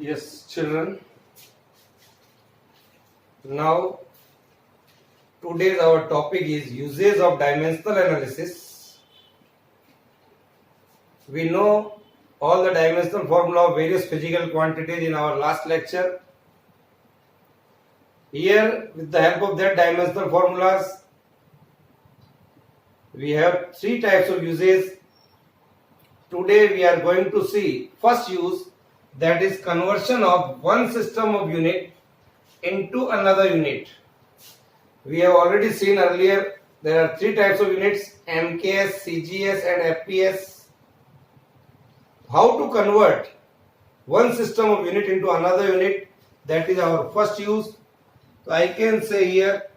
Yes, children. Now, today's our topic is uses of dimensional analysis. We know all the dimensional formula of various physical quantities in our last lecture. Here, with the help of that dimensional formulas, we have three types of uses. Today, we are going to see first use, that is conversion of one system of unit into another unit. We have already seen earlier there are three types of units: MKS, CGS and FPS. How to convert one system of unit into another unit, that is our first use. So I can say here,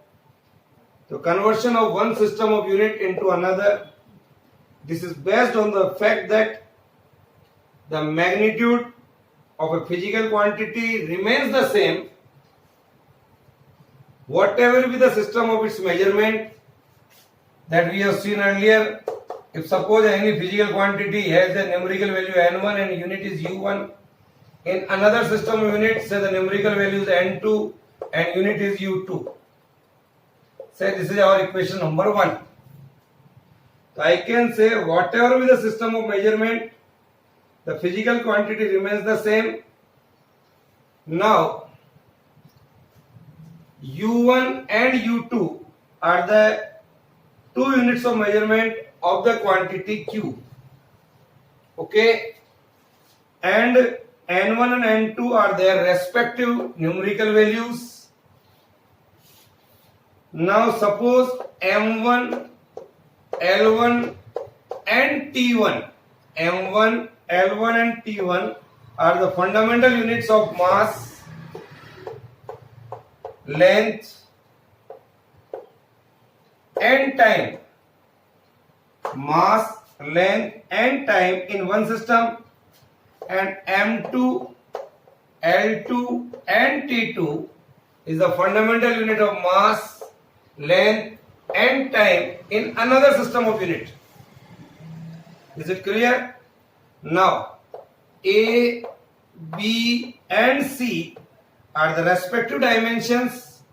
the conversion of one system of unit into another, this is based on the fact that the magnitude of a physical quantity remains the same whatever be the system of its measurement that we have seen earlier. If suppose any physical quantity has a numerical value n1 and unit is u1, in another system of units, say the numerical value is n2 and unit is u2. Say this is our equation number 1. So I can say whatever be the system of measurement, the physical quantity remains the same. Now u1 and u2 are the two units of measurement of the quantity q. Okay, and n1 and n2 are their respective numerical values. Now suppose m1, l1 and t1, m1, l1 and t1 are the fundamental units of mass, length and time. Mass, length and time in one system, and m2, l2 and t2 is the fundamental unit of mass, length and time in another system of unit. Is it clear? Now A, B and C are the respective dimensions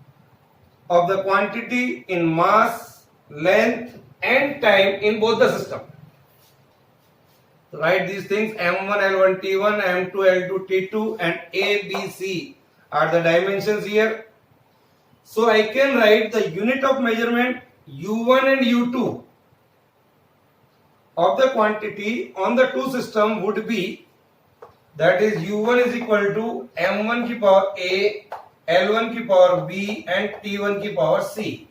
of the quantity in mass, length and time in both the system. Write these things: m1, l1, t1, m2, l2, t2 and A, B, C are the dimensions here. So I can write the unit of measurement u1 and u2 of the quantity on the two system would be, that is u1 is equal to m1 ki power a, l1 ki power b and t1 ki power c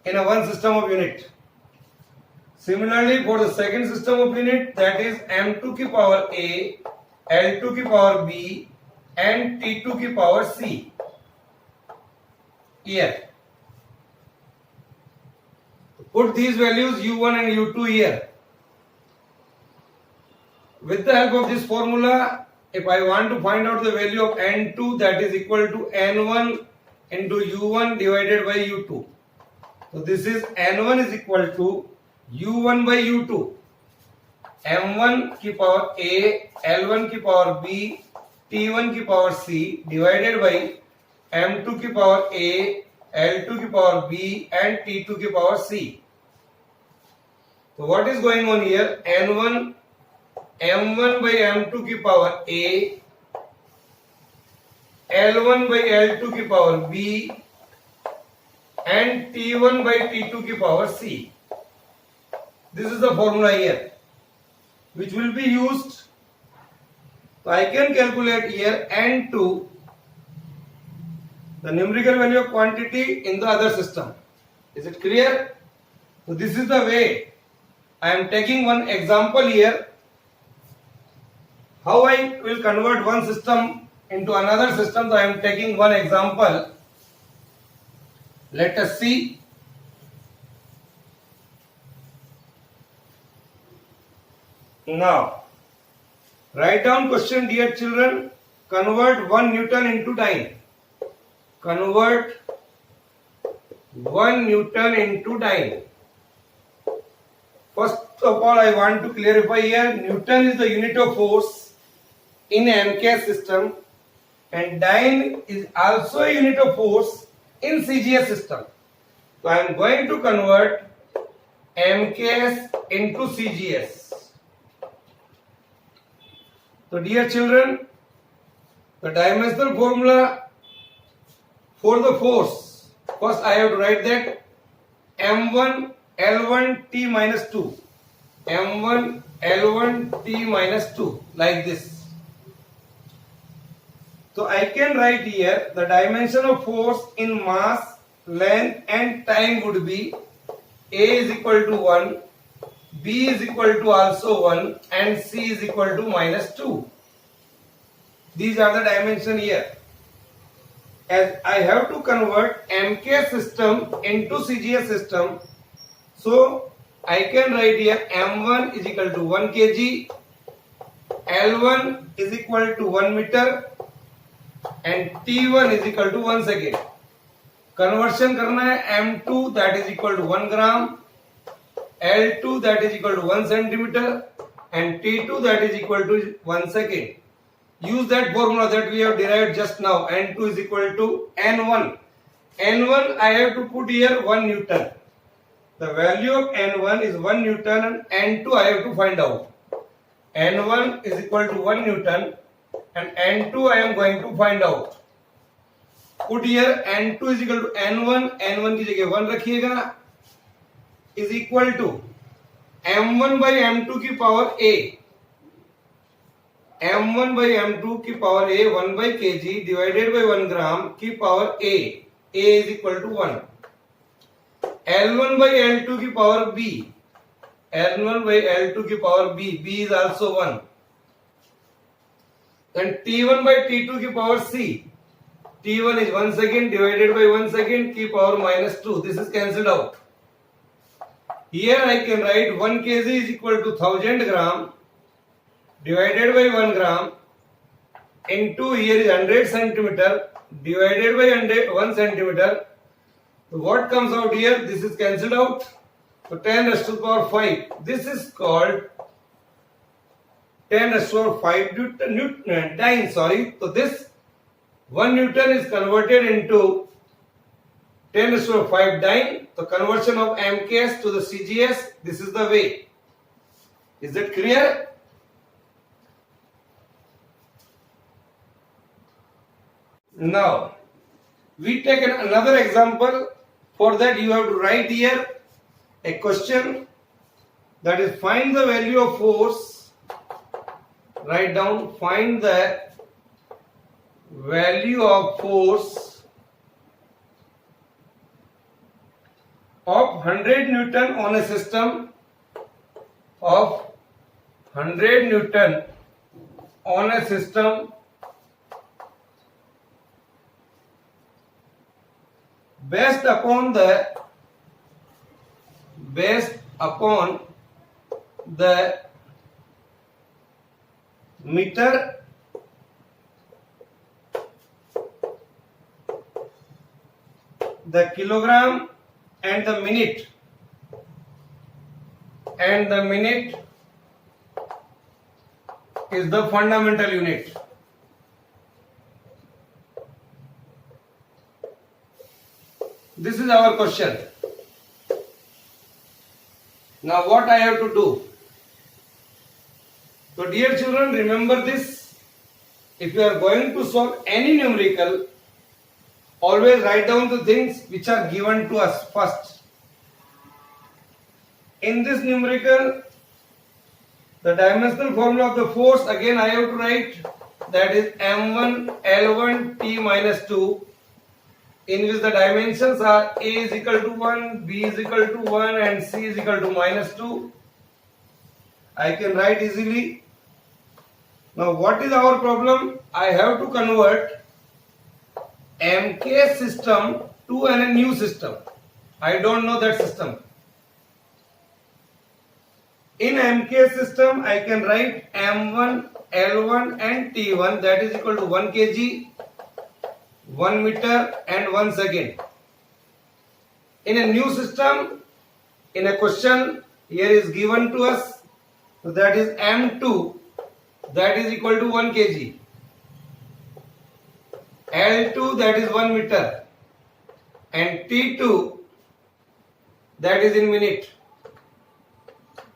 in a one system of unit. Similarly, for the second system of unit, that is m2 ki power a, l2 ki power b and t2 ki power c. Here put these values u1 and u2 here. With the help of this formula, if I want to find out the value of n2, that is equal to n1 into u1 divided by u2. So this is n1 is equal to u1 by u2, m1 की power a, l1 की power b, t1 की power c divided by m2 की power a, l2 की power b and t2 की power c. So what is going on here? n1 m1 by m2 की power a, l1 by l2 की power b and t1 by t2 की power c. This is the formula here which will be used. So I can calculate here n2, the numerical value of quantity in the other system. Is it clear? So this is the way. I am taking one example here, how I will convert one system into another system. So I am taking one example. Let us see. Now write down question, dear children. Convert 1 Newton into dyne. Convert 1 Newton into dyne. First of all, I want to clarify here, Newton is the unit of force in MKS system, and dyne is also a unit of force in CGS system. So I am going to convert MKS into CGS. So dear children, the dimensional formula for the force, first I have to write that M1 L1 T minus 2, M1 L1 T minus 2, like this. So I can write here the dimension of force in mass, length and time would be A is equal to 1, B is equal to also 1 and C is equal to minus 2. These are the dimension here. As I have to convert MK system into CGS system, so I can write here M1 is equal to 1 kg, L1 is equal to 1 meter and T1 is equal to 1 second. Conversion करना है M2 that is equal to 1 gram, L2 that is equal to 1 centimeter and T2 that is equal to 1 second. Use that formula that we have derived just now. N2 is equal to N1. N1 I have to put here 1 Newton. The value of N1 is 1 Newton and N2 I have to find out. N1 is equal to 1 Newton and N2 I am going to find out. Put here N2 is equal to N1, N1 की जगह 1 रखिएगा, is equal to M1 by M2 की power A. M1 by M2 की power A 1 by kg divided by 1 gram की power A. A is equal to 1. L1 by L2 की power B. L1 by L2 की power B. B is also 1. Then T1 by T2 की power C. T1 is 1 second divided by 1 second की power minus 2. This is cancelled out. Here I can write 1 kg is equal to 1000 gram divided by 1 gram into here is 100 centimeter divided by 1 centimeter. So what comes out here? This is cancelled out. So 10 raised to the power 5. This is called 10 raised to the power 5 dyne. So this 1 Newton is converted into 10 raised to the power 5 dyne. The conversion of MKS to the CGS, this is the way. Is that clear? Now, we take another example. For that you have to write here a question, that is find the value of force. Write down, find the value of force of 100 Newton on a system of 100 Newton on a system based upon the meter, the kilogram and the minute, is the fundamental unit. This is our question. Now what I have to do? So dear children, remember this. If you are going to solve any numerical, always write down the things which are given to us first. In this numerical, the dimensional formula of the force, again I have to write, that is M1 L1 T minus 2, in which the dimensions are A is equal to 1, B is equal to 1 and C is equal to minus 2. I can write easily. Now what is our problem? I have to convert MK system to a new system. I don't know that system. In MK system, I can write M1, L1 and T1, that is equal to 1 kg, 1 meter and 1 second. In a new system, in a question, here is given to us, so that is M2, that is equal to 1 kg. L2 that is 1 meter. And T2 that is in minute.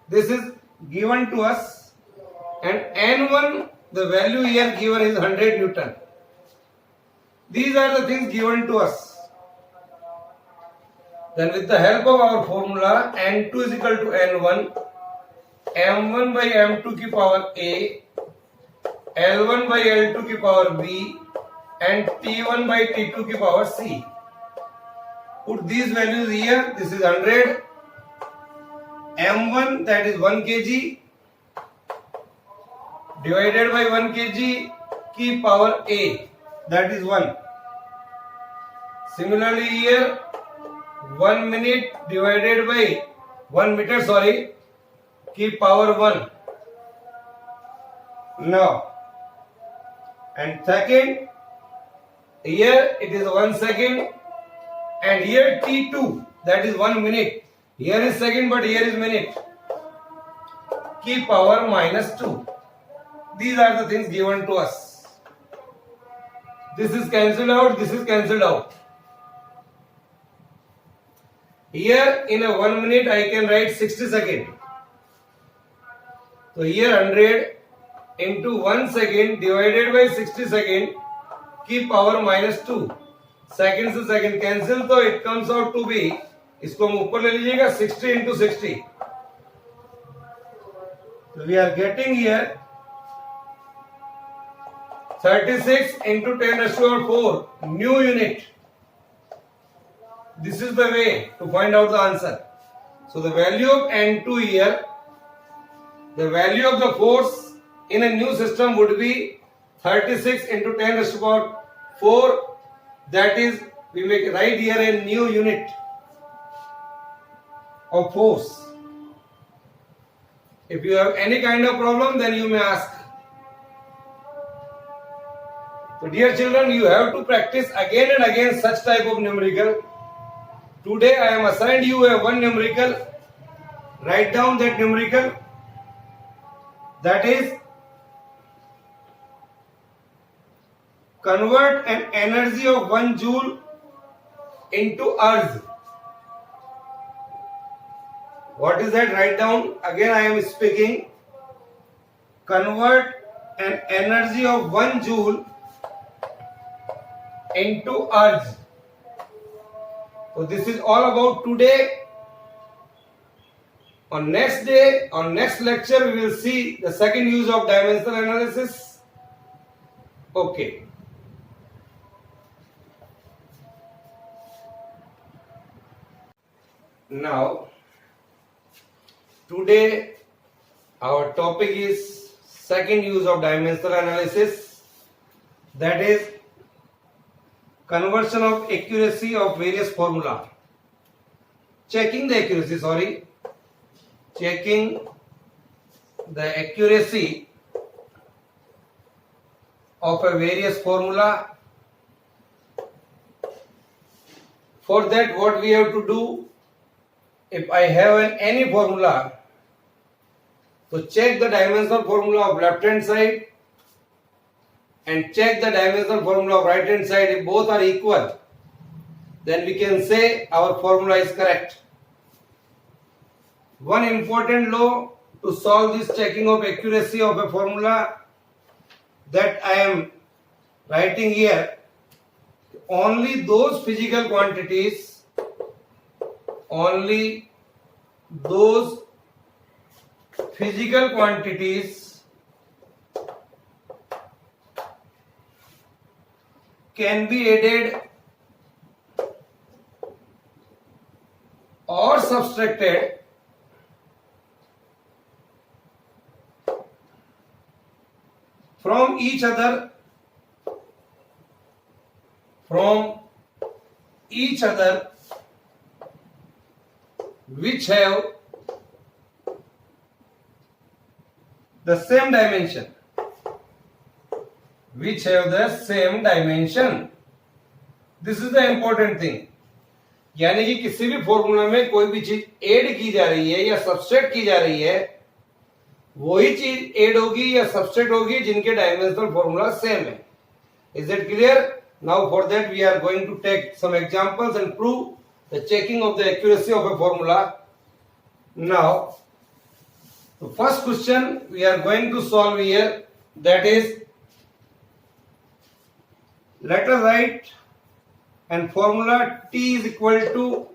This is given to us, and N1 the value here given is 100 Newton. These are the things given to us. Then with the help of our formula, N2 is equal to N1, M1 by M2 की power A, L1 by L2 की power B, and T1 by T2 की power C. Put these values here. This is 100. M1 that is 1 kg divided by 1 kg की power A, that is 1. Similarly here 1 minute divided by 1 meter की power 1. Now, and second, here it is 1 second, and here T2 that is 1 minute. Here is second but here is minute की power -2. These are the things given to us. This is cancelled out, this is cancelled out. Here in a 1 minute I can write 60 seconds. So here 100 into 1 second divided by 60 seconds की power -2. Second से second cancel, तो it comes out to be, इसको हम ऊपर ले लीजिएगा 60 into 60. So we are getting here 36 into 10⁴ new unit. This is the way to find out the answer. So the value of N2 here, the value of the force in a new system would be 36 into 10⁴. That is, we make right here a new unit of force. If you have any kind of problem, then you may ask. So dear children, you have to practice again and again such type of numerical. Today I am assigned you a one numerical. Write down that numerical. That is, convert an energy of 1 joule into Earth. What is that? Write down. Again I am speaking. Convert an energy of 1 joule into Earth. So this is all about today. On next day, on next lecture, we will see the second use of dimensional analysis. Okay. Now, today our topic is second use of dimensional analysis, that is conversion of accuracy of various formula. Checking the accuracy of a various formula. For that, what we have to do, if I have any formula, so check the dimensional formula of left hand side and check the dimensional formula of right hand side. If both are equal, then we can say our formula is correct. One important law to solve this checking of accuracy of a formula that I am writing here, only those physical quantities, can be added or subtracted from each other which have the same dimension. This is the important thing. यानी कि किसी भी formula में कोई भी चीज add की जा रही है या सब्सट्रैक्ट की जा रही है, वही चीज एड होगी या सबस्ट्रेट होगी जिनके डायमेंशनल फॉर्मूला सेम है. Is it clear? Now for that we are going to take some examples and prove the checking of the accuracy of a formula. Now the first question we are going to solve here, that is, let us write and formula T is equal to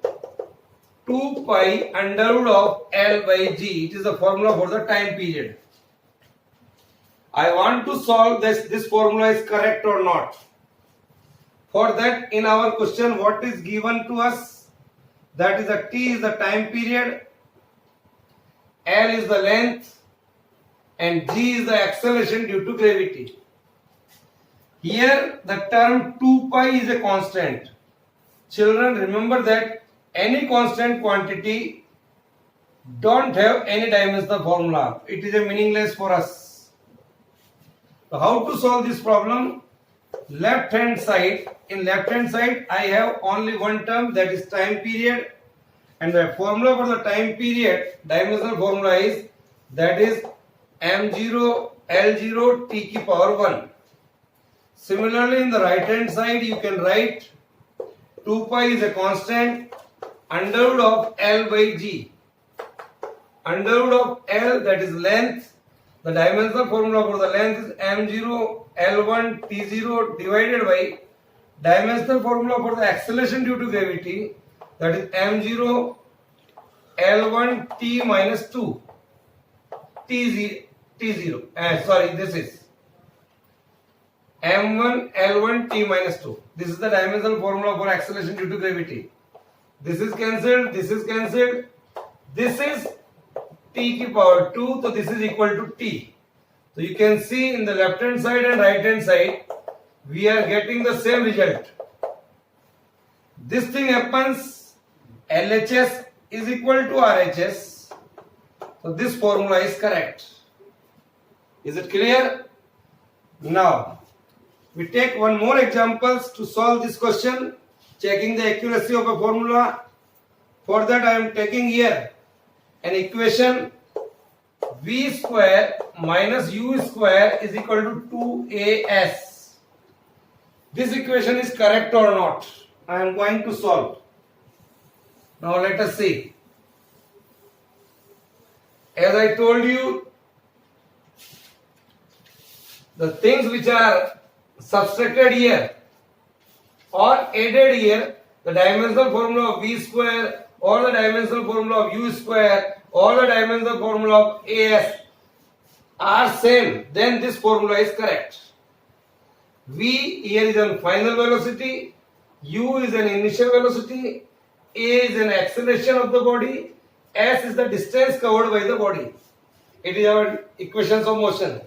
2 pi under root of L by G. It is the formula for the time period. I want to solve this formula is correct or not. For that, in our question, what is given to us? That is, the T is the time period, L is the length, and G is the acceleration due to gravity. Here, the term 2 pi is a constant. Children, remember that any constant quantity don't have any dimensional formula. It is a meaningless for us. So how to solve this problem? Left hand side, in left hand side I have only one term, that is time period, and the formula for the time period, dimensional formula is, that is m0 l0 t की power 1. Similarly, in the right hand side you can write 2 pi is a constant, under root of L by G. Under root of L, that is length. The dimensional formula for the length is m0 l1 t0 divided by dimensional formula for the acceleration due to gravity, that is m0 l1 t minus 2 t0. Sorry, this is m1 l1 t minus 2. This is the dimensional formula for acceleration due to gravity. This is cancelled, this is cancelled, this is t की power 2, so this is equal to t. So you can see in the left hand side and right hand side we are getting the same result. This thing happens, LHS is equal to RHS, so this formula is correct. Is it clear? Now we take one more examples to solve this question, checking the accuracy of a formula. For that I am taking here an equation, v square minus u square is equal to 2as. This equation is correct or not? I am going to solve. Now let us see. As I told you, the things which are subtracted here or added here, the dimensional formula of v square or the dimensional formula of u square or the dimensional formula of as are same, then this formula is correct. V here is an final velocity, u is an initial velocity, a is an acceleration of the body, s is the distance covered by the body. It is our equations of motion.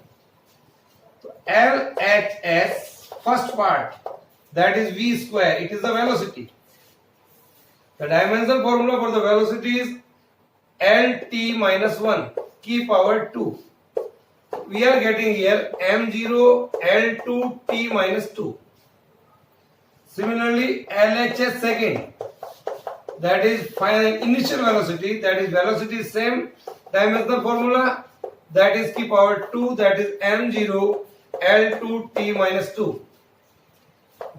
So LHS, first part, that is v square, it is the velocity. The dimensional formula for the velocity is Lt minus 1 की power 2. We are getting here m0 L2 t minus 2. Similarly, LHS second, that is final initial velocity, that is velocity is same, dimensional formula, that is की power 2, that is m0 L2 t minus 2.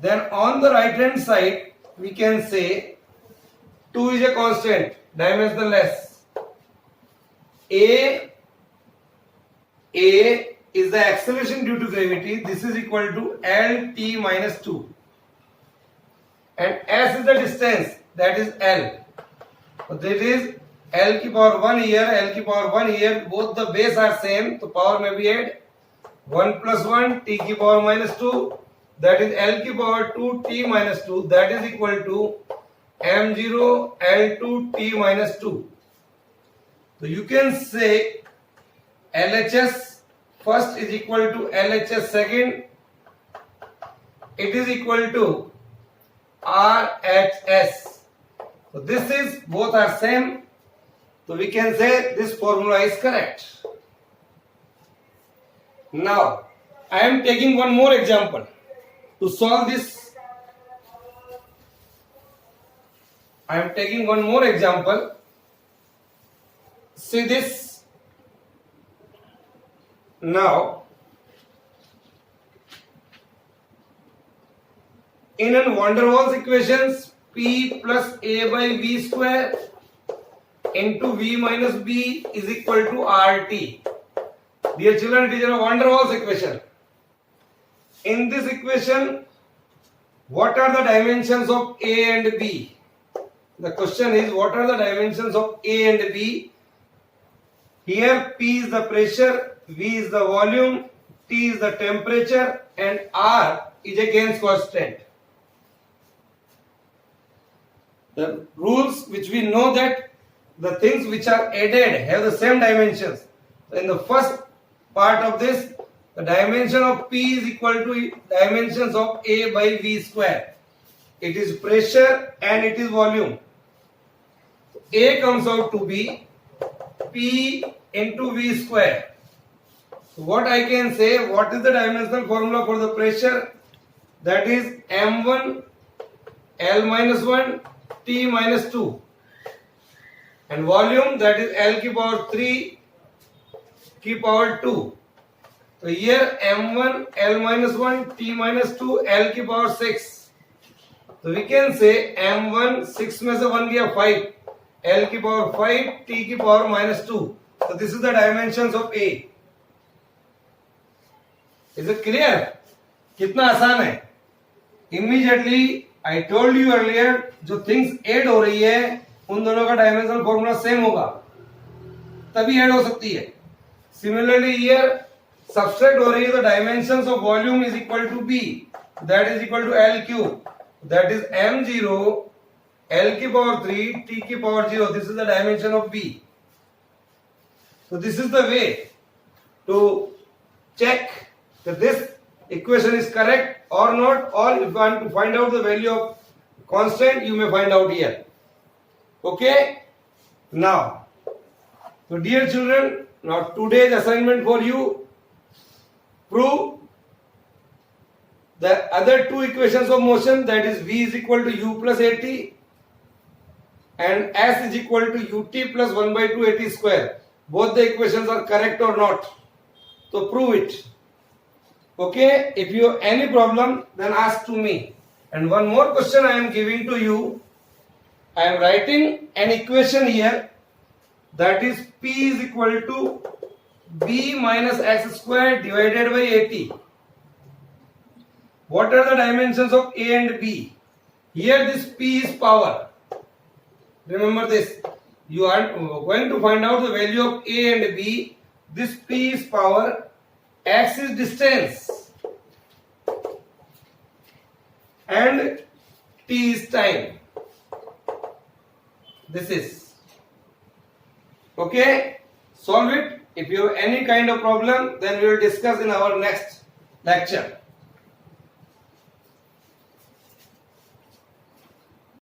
Then on the right hand side we can say 2 is a constant, dimensionless. A is the acceleration due to gravity. This is equal to Lt minus 2. And S is the distance, that is L. So this is L की power 1 here, L की power 1 here. Both the base are same, so power may be add 1 plus 1 t की power minus 2. That is L की power 2 t minus 2. That is equal to m0 L2 t minus 2. So you can say LHS first is equal to LHS second. It is equal to RHS. So this is, both are same. So we can say this formula is correct. Now I am taking one more example to solve this. I am taking one more example. See this. Now, in an van der Waals equations, P plus A by V square into V minus B is equal to RT. Dear children, it is a van der Waals equation. In this equation, what are the dimensions of A and B? The question is, what are the dimensions of A and B? Here P is the pressure, V is the volume, T is the temperature, and R is a Gaines constant. The rules which we know that the things which are added have the same dimensions. So in the first part of this, the dimension of P is equal to dimensions of A by V square. It is pressure and it is volume. A comes out to be P into V square. So what I can say, what is the dimensional formula for the pressure? That is M1 L minus 1 T minus 2. And volume, that is L ki power 3 ki power 2. So here M1 L minus 1 T minus 2 L ki power 6. So we can say M1 6 में से 1 गया 5, L की power 5, T की power minus 2. So this is the dimensions of A. Is it clear? कितना आसान है? Immediately I told you earlier, जो things add हो रही है उन दोनों का dimensional formula same होगा, तभी add हो सकती है. Similarly here subtract हो रही है तो dimensions of volume is equal to B, that is equal to L cube, that is M0 L की power 3 T की power 0. This is the dimension of B. So this is the way to check that this equation is correct or not, or if you want to find out the value of constant, you may find out here. Okay? Now, so dear children, now today's assignment for you, prove the other two equations of motion, that is V is equal to U plus AT and S is equal to UT plus 1 by 2 AT square. Both the equations are correct or not. So prove it. Okay, if you have any problem, then ask to me. And one more question I am giving to you. I am writing an equation here, that is P is equal to B minus X square divided by AT. What are the dimensions of A and B? Here this P is power. Remember this. You are going to find out the value of A and B. This P is power, X is distance, and T is time. This is. Okay? Solve it. If you have any kind of problem, then we will discuss in our next lecture.